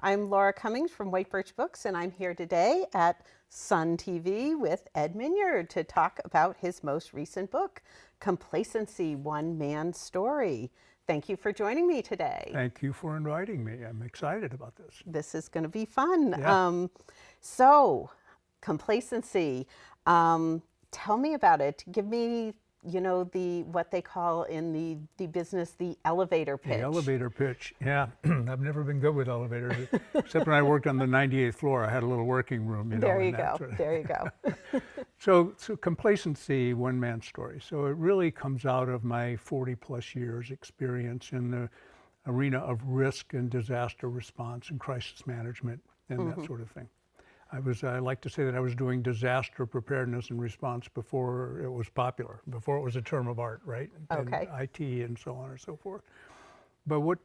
I'm Laura Cummings from White Birch Books, and I'm here today at Sun TV with Ed Minyard to talk about his most recent book, Complacency, One Man's Story. Thank you for joining me today. Thank you for inviting me. I'm excited about this. This is going to be fun. Yeah. So, complacency. Tell me about it. Give me, what they call in the business the elevator pitch. The elevator pitch. Yeah, I've never been good with elevators, except when I worked on the 98th floor. I had a little working room. There you go. There you go. So complacency, one man's story. So it really comes out of my 40 plus years experience in the arena of risk and disaster response and crisis management and that sort of thing. I like to say that I was doing disaster preparedness and response before it was popular, before it was a term of art, right? Okay. And IT and so on and so forth. But what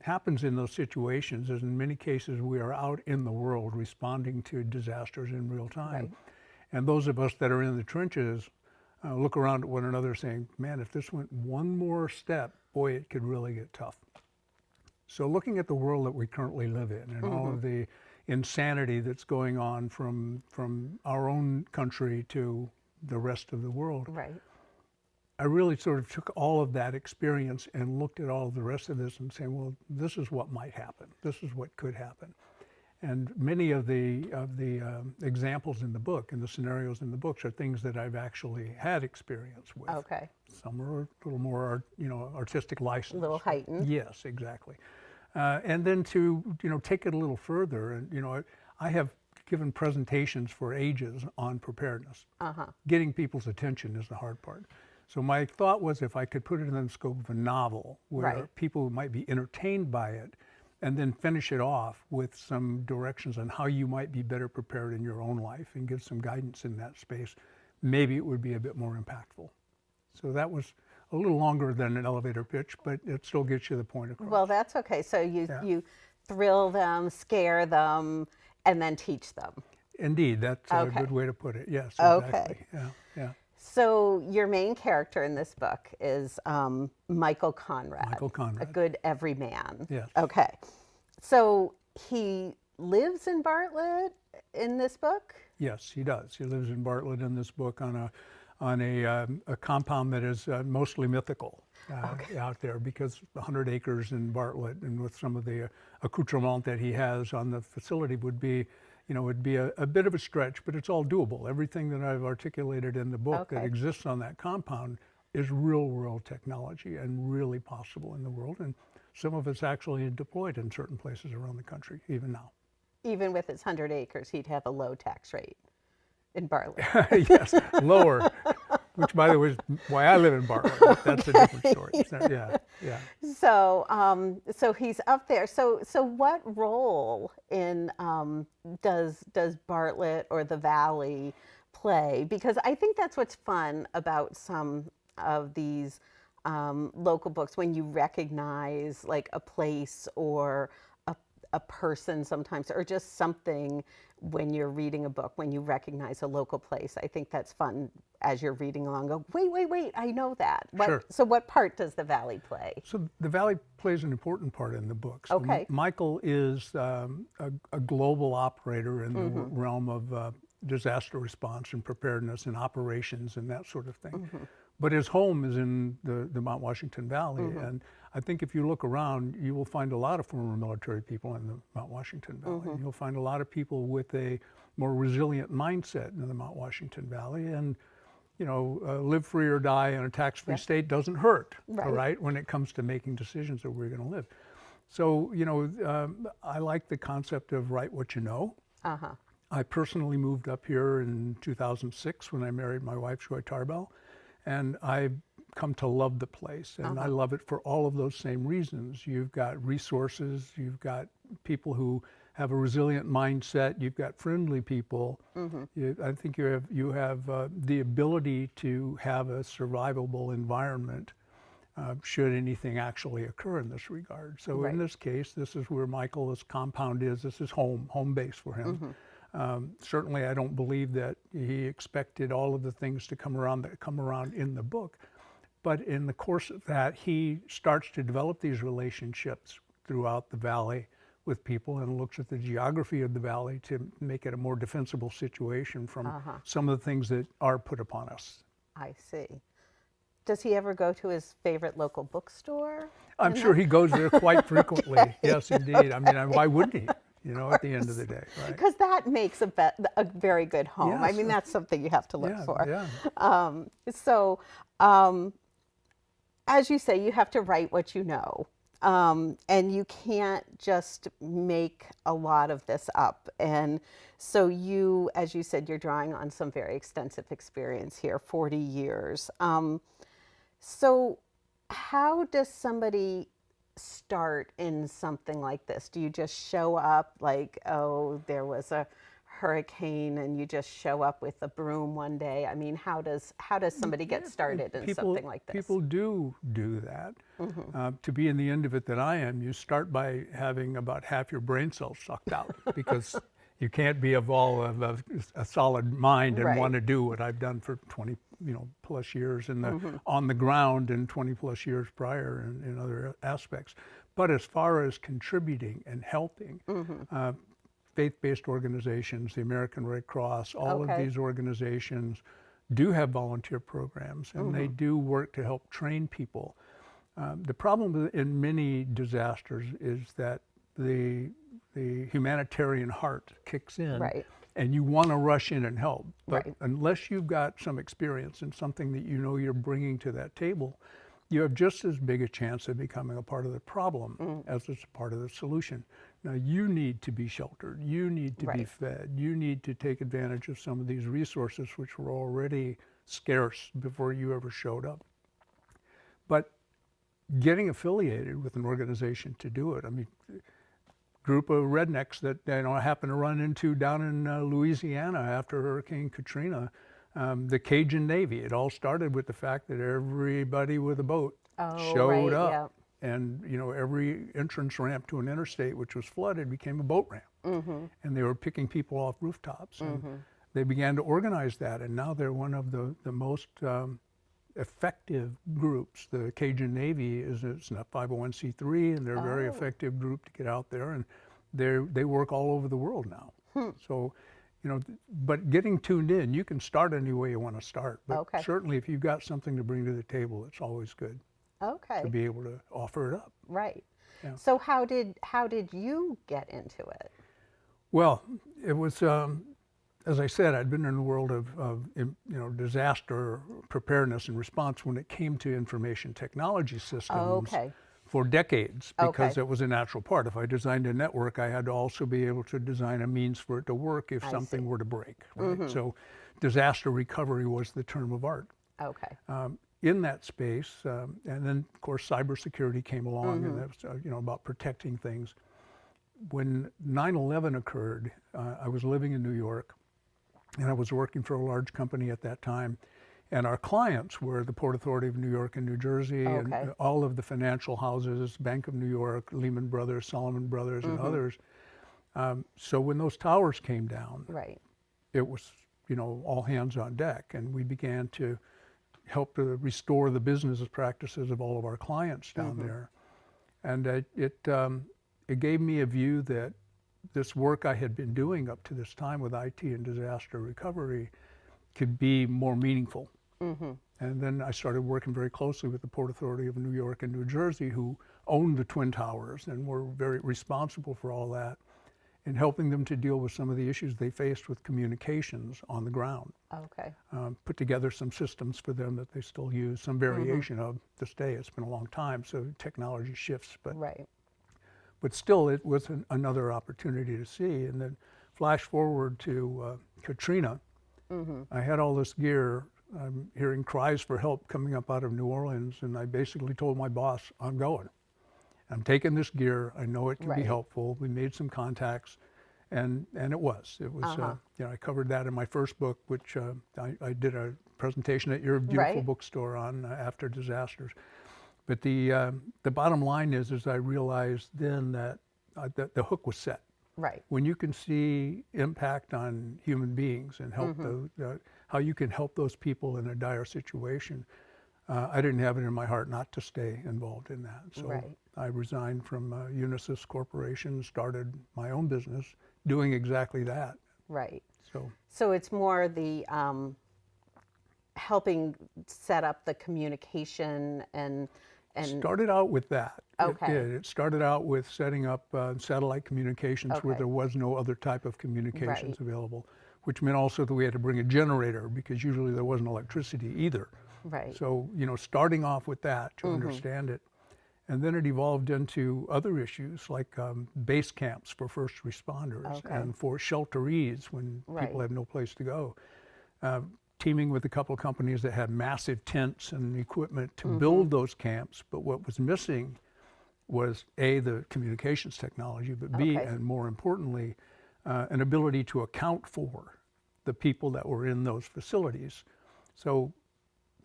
happens in those situations is in many cases we are out in the world responding to disasters in real time. Right. And those of us that are in the trenches look around at one another saying, man, if this went one more step, boy, it could really get tough. So looking at the world that we currently live in and all of the insanity that's going on from our own country to the rest of the world. Right. I really sort of took all of that experience and looked at all of the rest of this and saying, well, this is what might happen. This is what could happen. And many of the examples in the book and the scenarios in the books are things that I've actually had experience with. Okay. Some are a little more, artistic license. A little heightened. Yes, exactly. And then to take it a little further, and I have given presentations for ages on preparedness. Getting people's attention is the hard part. So my thought was if I could put it in the scope of a novel where people might be entertained by it, and then finish it off with some directions on how you might be better prepared in your own life and give some guidance in that space, maybe it would be a bit more impactful. So that was a little longer than an elevator pitch, but it still gets you the point across. Well, that's okay. So you thrill them, scare them, and then teach them. Indeed, that's a good way to put it. Yes, exactly. Okay. Yeah. So your main character in this book is Michael Conrad. Michael Conrad. A good everyman. Yes. Okay. So he lives in Bartlett in this book? Yes, he does. He lives in Bartlett in this book on a compound that is mostly mythical out there, because 100 acres in Bartlett and with some of the accoutrement that he has on the facility would be a bit of a stretch, but it's all doable. Everything that I've articulated in the book that exists on that compound is real world technology and really possible in the world. And some of it's actually deployed in certain places around the country, even now. Even with his 100 acres, he'd have a low tax rate in Bartlett. Yes, lower, which by the way is why I live in Bartlett. But that's a different story. So, yeah. So he's up there. So what role in does Bartlett or the Valley play? Because I think that's what's fun about some of these local books, when you recognize like a place or a person sometimes, or just something when you're reading a book, when you recognize a local place. I think that's fun as you're reading along. Go, wait, I know that. Sure. So what part does the Valley play? So the Valley plays an important part in the book. So Okay. Michael is a global operator in the realm of disaster response and preparedness and operations and that sort of thing. But his home is in the Mount Washington Valley. And I think if you look around, you will find a lot of former military people in the Mount Washington Valley. You'll find a lot of people with a more resilient mindset in the Mount Washington Valley. And, live free or die in a tax-free state doesn't hurt, all right, when it comes to making decisions that we're going to live. So, I like the concept of write what you know. I personally moved up here in 2006 when I married my wife, Joy Tarbell. And I've come to love the place, and I love it for all of those same reasons. You've got resources, you've got people who have a resilient mindset, you've got friendly people. I think you have the ability to have a survivable environment should anything actually occur in this regard. So in this case, this is where Michael's compound is. This is home base for him. Certainly, I don't believe that he expected all of the things to come around in the book. But in the course of that, he starts to develop these relationships throughout the valley with people and looks at the geography of the valley to make it a more defensible situation from some of the things that are put upon us. I see. Does he ever go to his favorite local bookstore? I'm sure he goes there quite frequently. Yes, indeed. I mean, why wouldn't he? You know, at the end of the day, right? Because that makes a very good home. I Yes. mean, that's something you have to look for. Yeah. So, as you say, you have to write what you know. And you can't just make a lot of this up. And so you, as you said, you're drawing on some very extensive experience here, 40 years. So how does somebody start in something like this? Do you just show up like, oh, there was a hurricane and you just show up with a broom one day? I mean, how does somebody get started in something like this? People do that. To be in the end of it that I am, you start by having about half your brain cells sucked out because you can't be of a solid mind and want to do what I've done for 20 plus years on the ground and 20 plus years prior in other aspects. But as far as contributing and helping, faith-based organizations, the American Red Cross, all of these organizations do have volunteer programs, and they do work to help train people. The problem in many disasters is that the humanitarian heart kicks in, and you want to rush in and help. But unless you've got some experience and something that you know you're bringing to that table, you have just as big a chance of becoming a part of the problem as it's a part of the solution. Now, you need to be sheltered. You need to be fed. You need to take advantage of some of these resources which were already scarce before you ever showed up. But getting affiliated with an organization to do it, I mean, group of rednecks that I happened to run into down in Louisiana after Hurricane Katrina, the Cajun Navy. It all started with the fact that everybody with a boat showed up. And every entrance ramp to an interstate which was flooded became a boat ramp. And they were picking people off rooftops. And they began to organize that, and now they're one of the most effective groups. The Cajun Navy it's not 501c3, and they're a very effective group to get out there, and they work all over the world now. So, but getting tuned in, you can start any way you want to start, but certainly if you've got something to bring to the table, it's always good to be able to offer it up. Right. Yeah. So how did you get into it? Well, it was, as I said, I'd been in the world of disaster preparedness and response when it came to information technology systems for decades, because it was a natural part. If I designed a network, I had to also be able to design a means for it to work if something were to break. Right? So disaster recovery was the term of art. In that space, and then of course cybersecurity came along, and that was about protecting things. When 9/11 occurred, I was living in New York, and I was working for a large company at that time, and our clients were the Port Authority of New York and New Jersey, and all of the financial houses, Bank of New York, Lehman Brothers, Salomon Brothers, and others. So when those towers came down, it was all hands on deck, and we began to help to restore the business practices of all of our clients down there. And it gave me a view that this work I had been doing up to this time with IT and disaster recovery could be more meaningful. And then I started working very closely with the Port Authority of New York and New Jersey, who owned the Twin Towers and were very responsible for all that, and helping them to deal with some of the issues they faced with communications on the ground. Put together some systems for them that they still use, some variation of this day. It's been a long time, so technology shifts, but still it was another opportunity to see. And then flash forward to Katrina, I had all this gear. I'm hearing cries for help coming up out of New Orleans, and I basically told my boss, I'm going. I'm taking this gear. I know it can be helpful. We made some contacts, and it was. I covered that in my first book, which I did a presentation at your beautiful bookstore on after disasters. But the bottom line is I realized then that the hook was set. When you can see impact on human beings and help how you can help those people in a dire situation, I didn't have it in my heart not to stay involved in that. So Right. I resigned from Unisys Corporation, started my own business doing exactly that. Right. So So it's more the helping set up the communication and started out with that. It okay. did. It started out with setting up satellite communications where Okay. there was no other type of communications Right. available, which meant also that we had to bring a generator because usually there wasn't electricity either. Right. So, starting off with that to understand it. And then it evolved into other issues like base camps for first responders Okay. and for shelterees when people Right. have no place to go. Teaming with a couple of companies that had massive tents and equipment to build those camps. But what was missing was A, the communications technology, but B, Okay. and more importantly, an ability to account for the people that were in those facilities. So,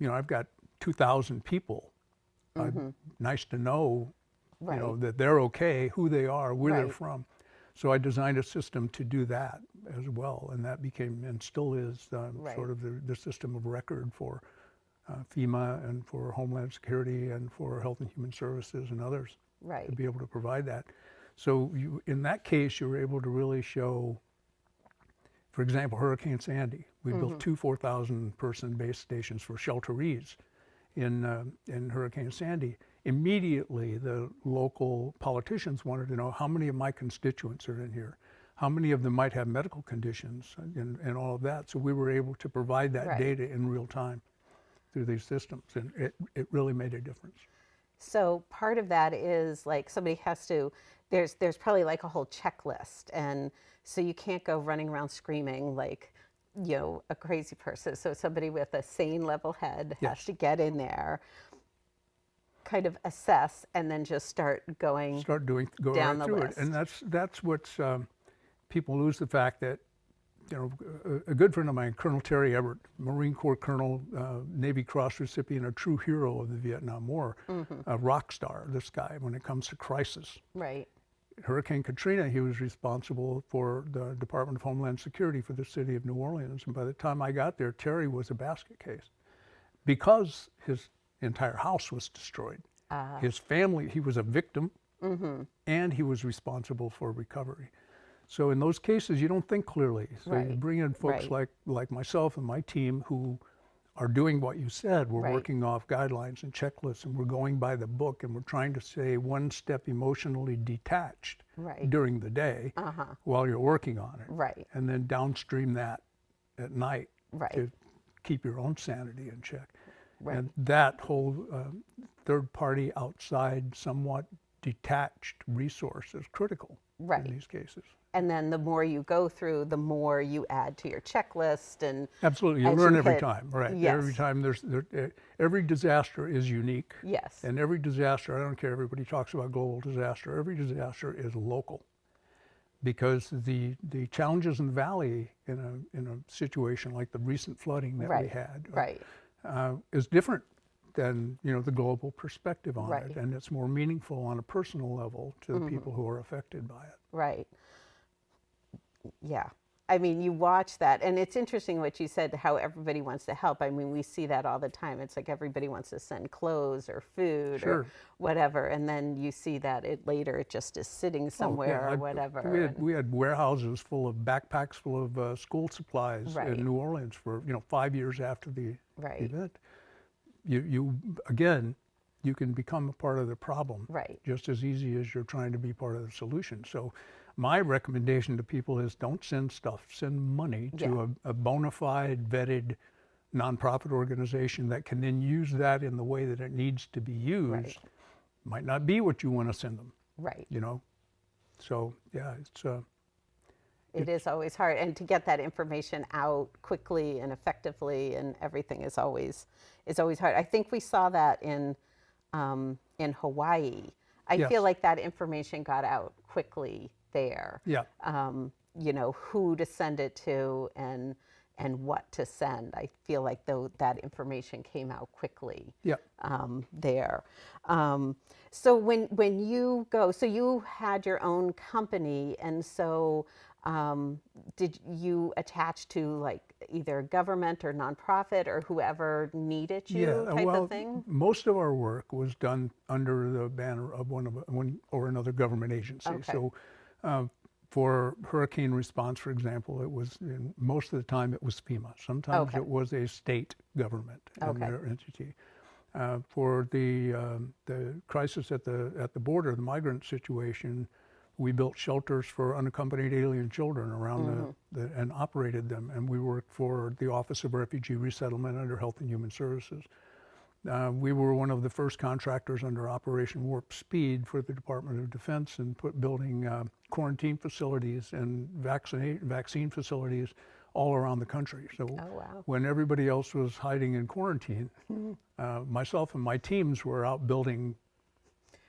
I've got 2,000 people. Nice to know, Right. that they're okay, who they are, where they're Right. from. So I designed a system to do that as well, and that became and still is Right. sort of the system of record for FEMA and for Homeland Security and for Health and Human Services and others Right. to be able to provide that. So in that case, you were able to really show, for example, Hurricane Sandy. We built two 4,000 person base stations for shelterees in Hurricane Sandy. Immediately, the local politicians wanted to know how many of my constituents are in here, how many of them might have medical conditions, and all of that. So we were able to provide that Right. data in real time through these systems, and it really made a difference. So part of that is like somebody has to, there's probably like a whole checklist. And so you can't go running around screaming like, a crazy person. So somebody with a sane level head has Yes. to get in there, kind of assess, and then just start going Go down right the through list. it, and that's what's people lose the fact that a good friend of mine, Colonel Terry Everett, Marine Corps Colonel, Navy Cross recipient, a true hero of the Vietnam War, a rock star, this guy, when it comes to crisis. Right. Hurricane Katrina, he was responsible for the Department of Homeland Security for the city of New Orleans. And by the time I got there, Terry was a basket case because his entire house was destroyed. His family, he was a victim, and he was responsible for recovery. So in those cases, you don't think clearly. So you Right. bring in folks Right. like myself and my team who are doing what you said. We're Right. working off guidelines and checklists, and we're going by the book, and we're trying to stay one step emotionally detached Right. during the day while you're working on it. Right. And then downstream that at night Right. to keep your own sanity in check. Right. And that whole third party, outside, somewhat detached resource is critical Right. in these cases. And then the more you go through, the more you add to your checklist. And Absolutely, you as learn you every hit- time, right? Yes. Every time every disaster is unique. Yes. And every disaster, I don't care, everybody talks about global disaster, every disaster is local. Because the challenges in the valley in a situation like the recent flooding that we Right. had Right. is different than the global perspective on Right. it, and it's more meaningful on a personal level to the people who are affected by it. Right. Yeah. I mean, you watch that, and it's interesting what you said, how everybody wants to help. I mean, we see that all the time. It's like everybody wants to send clothes or food or Sure. whatever, and then you see that it just is sitting somewhere or whatever. We had warehouses full of backpacks full of school supplies Right. in New Orleans for 5 years after the Right. event. You again, you can become a part of the problem Right. just as easy as you're trying to be part of the solution. So my recommendation to people is don't send stuff, send money to a bona fide, vetted nonprofit organization that can then use that in the way that it needs to be used. Right. Might not be what you want to send them, Right. So yeah, It is always hard, and to get that information out quickly and effectively and everything is always hard. I think we saw that in Hawaii. I Yes. feel like that information got out quickly there. yeah. Who to send it to, and and what to send. I feel like though that information came out quickly Yeah. there. So when you go, so you had your own company, and so did you attach to like either government or nonprofit or whoever needed you Yeah, type well, of thing? most of our work was done under the banner of one or another government agency. Okay. So, for hurricane response, for example, it was most of the time it was FEMA. Sometimes Okay. it was a state government and Okay. their entity. For the crisis at the border, the migrant situation, we built shelters for unaccompanied alien children around and operated them. And we worked for the Office of Refugee Resettlement under Health and Human Services. We were one of the first contractors under Operation Warp Speed for the Department of Defense and building quarantine facilities and vaccine facilities all around the country. So Oh, wow. when everybody else was hiding in quarantine, myself and my teams were out building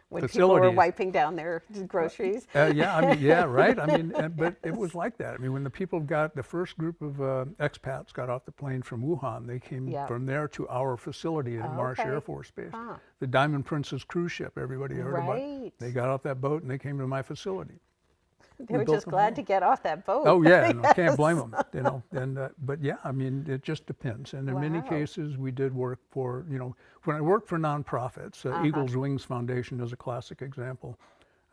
When people facilities. were wiping down their groceries. Yeah, I mean, yeah, right. I mean, but it was like that. I mean, when the first group of expats got off the plane from Wuhan, they came Yeah. from there to our facility at Marsh Okay. Air Force Base. Huh. The Diamond Princess cruise ship, everybody heard about. Right. They got off that boat and they came to my facility. They were built just them glad all. to get off that boat. Oh yeah, and I can't Yes. blame them, you know. And but yeah, I mean, it just depends. And in many Wow. cases, we did work for, when I worked for nonprofits, Eagles Wings Foundation is a classic example.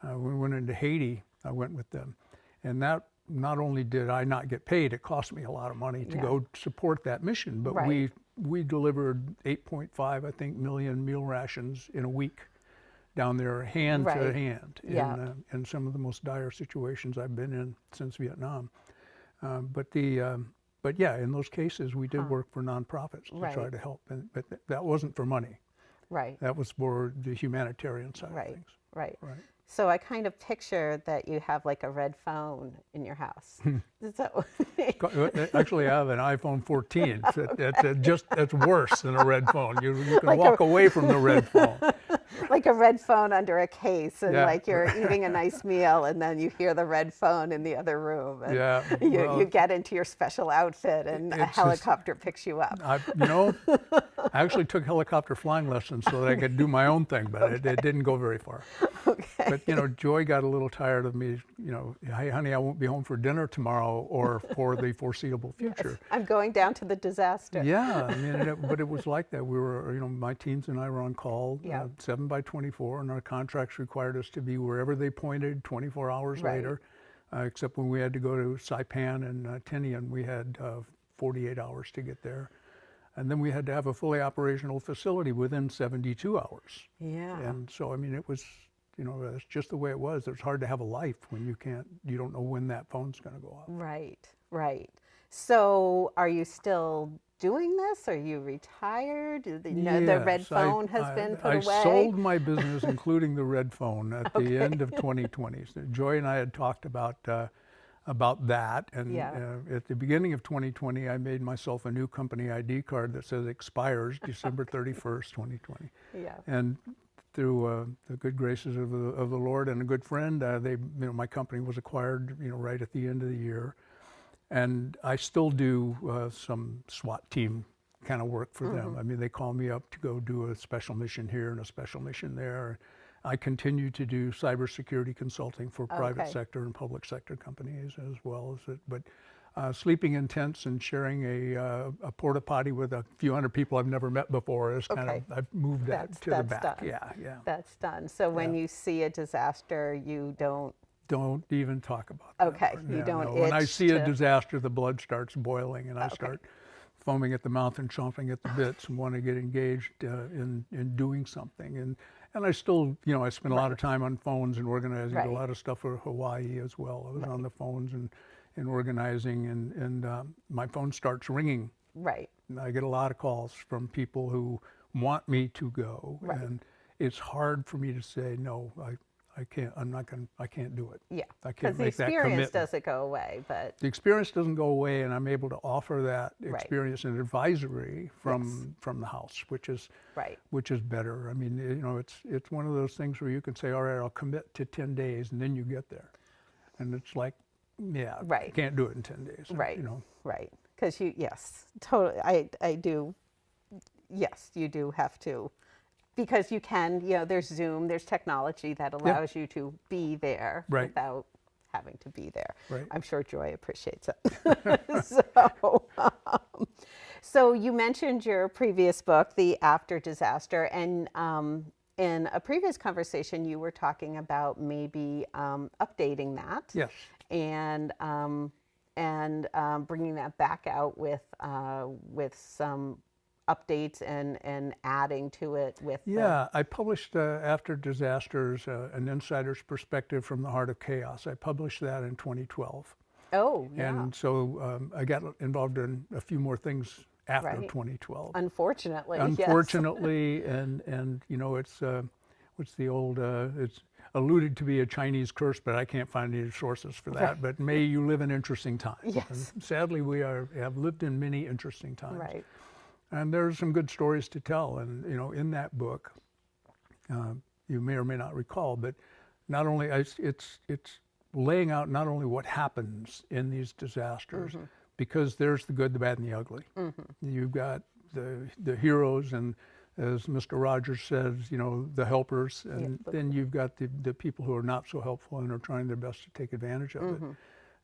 We went into Haiti. I went with them, and that not only did I not get paid, it cost me a lot of money to Yeah. go support that mission. But Right. we delivered 8.5, I think, million meal rations in a week down there, hand to Right. hand, Yeah. in some of the most dire situations I've been in since Vietnam. But yeah, in those cases, we did work for nonprofits to try Right. to help, but that wasn't for money. Right. That was for the humanitarian side of Right. things. Right. Right. So I kind of picture that you have like a red phone in your house. So Actually, I have an iPhone 14. It's worse than a red phone. You can Like walk away from the red phone. like a red phone under a case, and Yeah. like you're eating a nice meal, and then you hear the red phone in the other room, and Yeah, well, you get into your special outfit, and a it's just- helicopter picks you up. I actually took helicopter flying lessons so that I could do my own thing, but it didn't go very far. Okay. But Joy got a little tired of me. Hey, honey, I won't be home for dinner tomorrow or for the foreseeable future. I'm going down to the disaster. Yeah, I mean, but it was like that. We were, my teams and I were on call, Yeah. 7 by 24, and our contracts required us to be wherever they pointed 24 hours Right. later, except when we had to go to Saipan and Tinian, we had 48 hours to get there. And then we had to have a fully operational facility within 72 hours. Yeah. And so, I mean, it was, that's just the way it was. It's hard to have a life when you don't know when that phone's going to go off. Right. Right. So are you still doing this? Are you retired? The red Yes, phone has been put I away. sold my business, including the red phone, at the end of 2020. So Joy and I had talked about that, and Yeah. at the beginning of 2020, I made myself a new company ID card that says expires December 31st, 2020. Yeah. And through the good graces of the Lord and a good friend, my company was acquired, right at the end of the year. And I still do some SWAT team kind of work for them. I mean, they call me up to go do a special mission here and a special mission there. I continue to do cybersecurity consulting for private Okay. sector and public sector companies as well as it. But sleeping in tents and sharing a porta potty with a few hundred people I've never met before is kind Okay. of, I've moved that That's to the back. done. Yeah. That's done. So when Yeah. you see a disaster, you don't. Don't even talk about that. Okay, part. you Yeah, don't no. When I itch see a to- disaster, the blood starts boiling, and I Okay. start foaming at the mouth and chomping at the bits, and want to get engaged in doing something. And I still, I spend a lot of time on phones and organizing Right. a lot of stuff for Hawaii as well. I was on the phones and organizing, and my phone starts ringing. Right. And I get a lot of calls from people who want me to go, Right. and it's hard for me to say no. I can't. I can't do it. Yeah. I Because can't the make that experience commitment. doesn't go away, but The experience doesn't go away, and I'm able to offer that Right. experience and advisory from the house, which is right. better. I mean, it's one of those things where you can say, all right, I'll commit to 10 days, and then you get there, and it's like, yeah, Right. you can't do it in 10 days, Right. you know. Right. because yes, totally, I do, yes, you do have to, because you can, there's Zoom, there's technology that Yeah, allows you to be there right, without having to be there. right. I'm sure Joy appreciates it. So you mentioned your previous book, The After Disaster, and in a previous conversation, you were talking about maybe updating that Yes. and bringing that back out with some updates and adding to it with Yeah, I published After Disasters, An Insider's Perspective from the Heart of Chaos. I published that in 2012. oh yeah, And so I got involved in a few more things after right, 2012. unfortunately, yes. Unfortunately, and it's what's the old it's alluded to be a Chinese curse, but I can't find any sources for that. Right. But may you live in interesting times. Yes. And sadly, have lived in many interesting times. Right. And there's some good stories to tell. And in that book, you may or may not recall, but not only it's laying out not only what happens in these disasters, because there's the good, the bad, and the ugly. You've got the heroes, and as Mr. Rogers says, the helpers, and then you've got the people who are not so helpful and are trying their best to take advantage of it.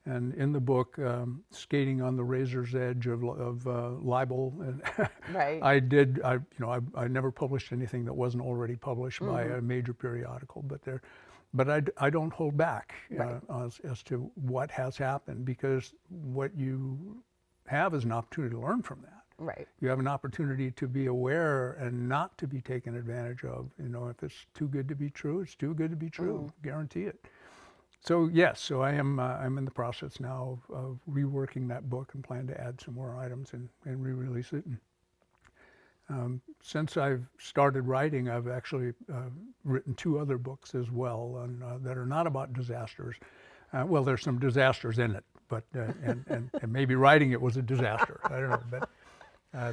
And in the book, skating on the razor's edge of libel, and Right. I never published anything that wasn't already published by a major periodical, but I don't hold back as to what has happened, because what you have is an opportunity to learn from that. Right. You have an opportunity to be aware and not to be taken advantage of. If it's too good to be true, it's too good to be true. Guarantee it. So yes, so I'm in the process now of reworking that book and plan to add some more items and re-release it. And, since I've started writing, I've actually written 2 other books as well, that are not about disasters. Well, there's some disasters in it, but and maybe writing it was a disaster. I don't know, but.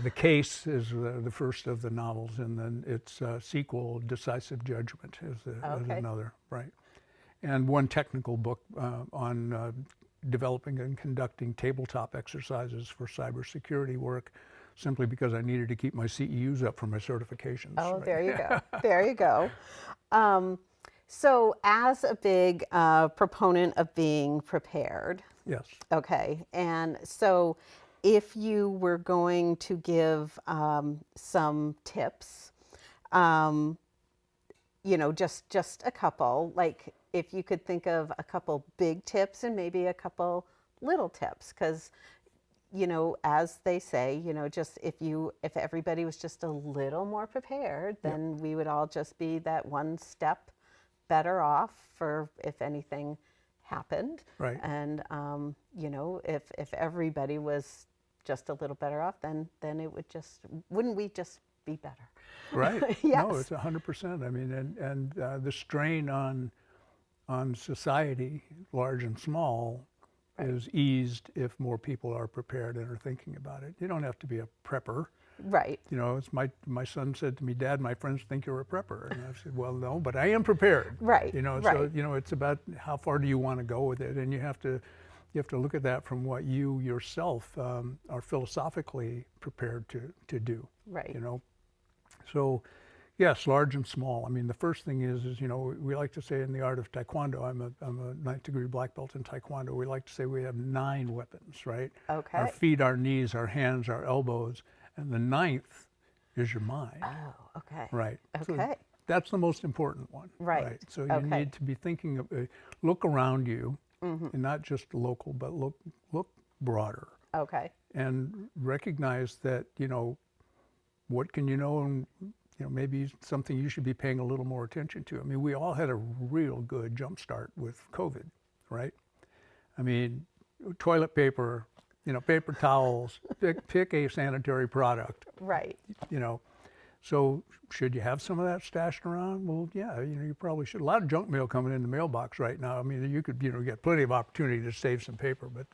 The Case is the first of the novels, and then its sequel, Decisive Judgment, is another, right? And one technical book on developing and conducting tabletop exercises for cybersecurity work, simply because I needed to keep my CEUs up for my certifications. Oh, right? there you go. There you go. So as a big proponent of being prepared, Yes. okay, and so if you were going to give some tips, just a couple, like if you could think of a couple big tips and maybe a couple little tips, because as they say, just if everybody was just a little more prepared, then we would all just be that one step better off for if anything happened. Right. And if everybody was just a little better off, then it wouldn't we just be better? Right. Yes. No, it's 100%. I mean, and the strain on society, large and small, is eased if more people are prepared and are thinking about it. You don't have to be a prepper. Right. It's my son said to me, "Dad, my friends think you're a prepper," and I said, "Well, no, but I am prepared." Right. So it's about how far do you want to go with it, and you have to look at that from what you yourself are philosophically prepared to do. Right. So yes, large and small. I mean, the first thing is we like to say in the art of Taekwondo, I'm a 9th degree black belt in Taekwondo. We like to say we have 9 weapons, right? Okay. Our feet, our knees, our hands, our elbows, and the 9th is your mind. Oh, okay. Right. Okay. So that's the most important one. Right. So you need to be thinking of look around you, Mm-hmm. and not just local, but look broader. Okay. And recognize that what can you know, and maybe something you should be paying a little more attention to. I mean, we all had a real good jump start with COVID, right? I mean, toilet paper, paper towels, pick a sanitary product. Right. So should you have some of that stashed around? Well, yeah, you probably should. A lot of junk mail coming in the mailbox right now. I mean, you could, get plenty of opportunity to save some paper, but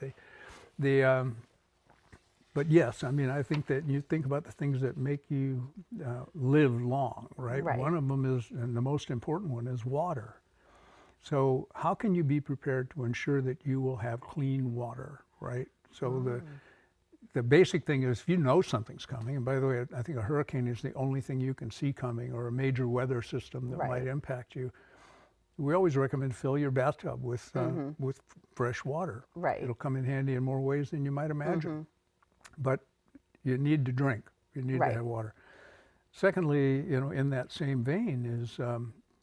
but yes, I mean, I think that you think about the things that make you live long, right? Right. One of them is, and the most important one, is water. So how can you be prepared to ensure that you will have clean water, right? So the basic thing is if you know something's coming, and by the way, I think a hurricane is the only thing you can see coming, or a major weather system that might impact you. We always recommend fill your bathtub with fresh water. Right. It'll come in handy in more ways than you might imagine. But you need to drink. You need to have water. Secondly, in that same vein is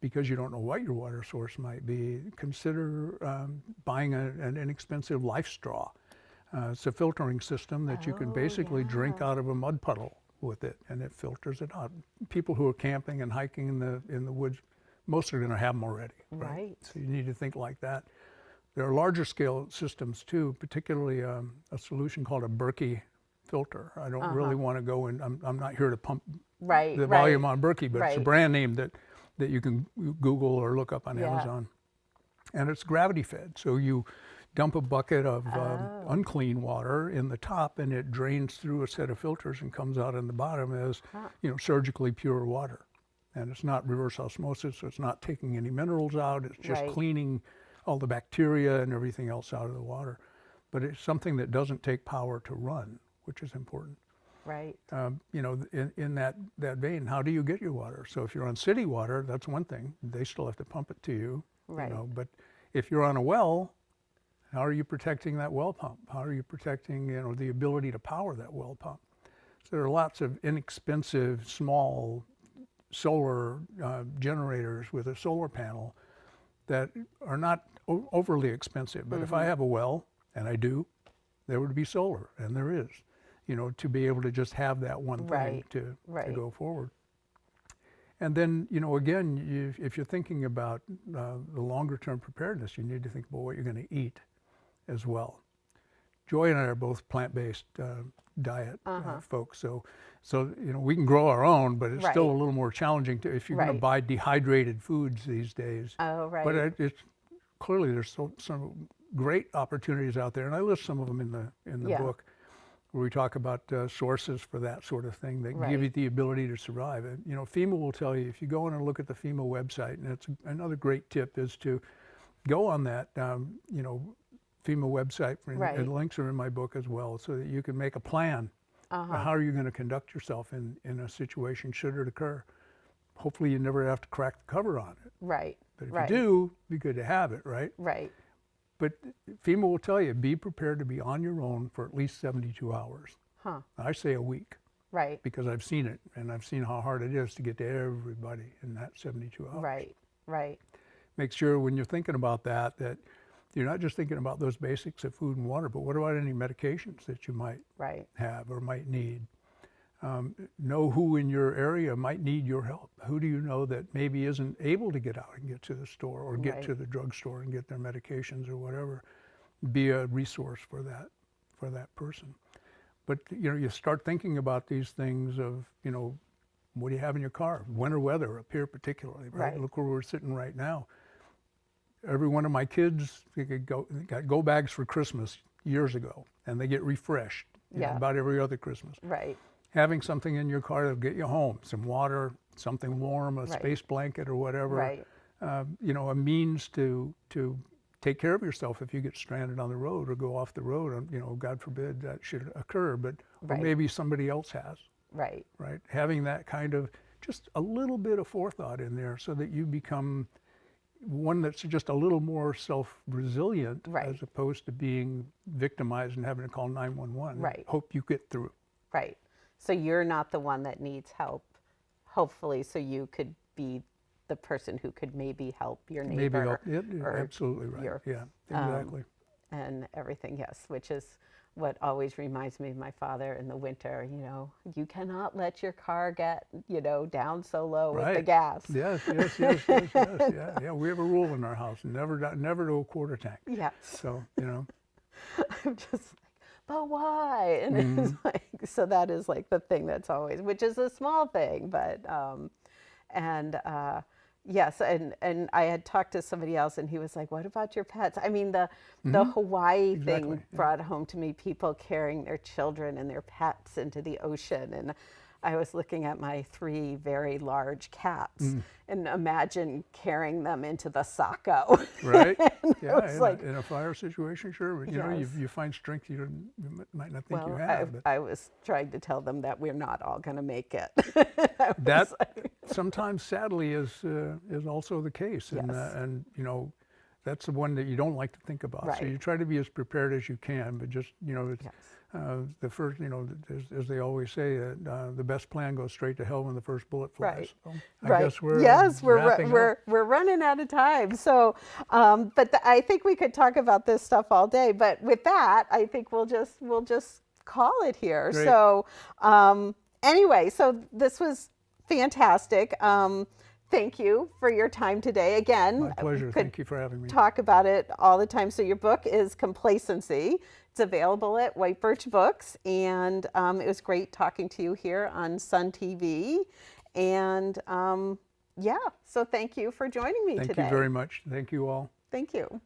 because you don't know what your water source might be, consider buying an inexpensive life straw. It's a filtering system that you can basically drink out of a mud puddle with it, and it filters it out. People who are camping and hiking in the woods, most are going to have them already. Right. So you need to think like that. There are larger scale systems too, particularly a solution called a Birch filter. I don't really want to go in. I'm not here to pump the volume on Birch, but it's a brand name that you can Google or look up on Amazon. And it's gravity fed. So you dump a bucket of unclean water in the top, and it drains through a set of filters and comes out in the bottom as surgically pure water. And it's not reverse osmosis, so it's not taking any minerals out. It's just cleaning all the bacteria and everything else out of the water. But it's something that doesn't take power to run, which is important. Right. In that vein, how do you get your water? So if you're on city water, that's one thing. They still have to pump it to you. Right. But if you're on a well, how are you protecting that well pump? How are you protecting, the ability to power that well pump? So there are lots of inexpensive, small solar generators with a solar panel that are not overly expensive. But if I have a well, and I do, there would be solar, and there is, to be able to just have that one thing to go forward. And then, again, if you're thinking about the longer term preparedness, you need to think about what you're going to eat as well. Joy and I are both plant-based diet folks, so we can grow our own, but it's still a little more challenging if you're going to buy dehydrated foods these days. But it's clearly there's some great opportunities out there, and I list some of them in the book, where we talk about sources for that sort of thing that give you the ability to survive. And FEMA will tell you, if you go in and look at the FEMA website, and it's another great tip is to go on that FEMA website, and the links are in my book as well, so that you can make a plan. How are you going to conduct yourself in a situation should it occur? Hopefully you never have to crack the cover on it. Right. But if you do, it'd be good to have it, right? Right. But FEMA will tell you, be prepared to be on your own for at least 72 hours. I say a week. Right. Because I've seen it, and I've seen how hard it is to get to everybody in that 72 hours. Right, right. Make sure when you're thinking about that you're not just thinking about those basics of food and water, but what about any medications that you might have or might need? Know who in your area might need your help. Who do you know that maybe isn't able to get out and get to the store or get to the drugstore and get their medications or whatever? Be a resource for that person. But you start thinking about these things of what do you have in your car? Winter weather up here particularly, right? Look where we're sitting right now. Every one of my kids got go bags for Christmas years ago, and they get refreshed about every other Christmas. Right. Having something in your car that'll get you home, some water, something warm, a space blanket or whatever, a means to take care of yourself if you get stranded on the road or go off the road. God forbid that should occur, but or maybe somebody else has. Right. Right. Having that kind of just a little bit of forethought in there so that you become one that's just a little more self-resilient as opposed to being victimized and having to call 911. Right. Hope you get through. Right. So you're not the one that needs help, hopefully, so you could be the person who could maybe help your neighbor. Maybe help. Absolutely right. Yeah, exactly. And everything, yes, which is what always reminds me of my father in the winter. You cannot let your car get, down so low with the gas. Yes. Yeah. We have a rule in our house: never to a quarter tank. Yes. So I'm just like, but why? And it's like, so that is like the thing that's always, which is a small thing, but yes, and I had talked to somebody else, and he was like, "What about your pets?" I mean, the Hawaii thing brought home to me people carrying their children and their pets into the ocean, and I was looking at my 3 very large cats and imagine carrying them into the Saco. Right? And Yeah, I was like, in a fire situation, sure. You know, yes. you find strength you might not think you Well, have. But I was trying to tell them that we're not all going to make it. that sometimes, sadly, is also the case. Yes. And you know, that's the one that you don't like to think about. So Right. you try to be as prepared as you can, but just, you know, it's, Yes. the first, you know, as they always say, the best plan goes straight to hell when the first bullet flies. Right. So I Right. guess we're yes, wrapping up. we're running out of time. So, but I think we could talk about this stuff all day. But with that, I think we'll just call it here. Great. So, anyway, so this was fantastic. Thank you for your time today. Again, My pleasure. could Thank you for having me. talk about it all the time. So your book is Complacency. It's available at White Birch Books, and it was great talking to you here on Sun TV. And yeah, so thank you for joining me today. Thank you very much. Thank you all. Thank you.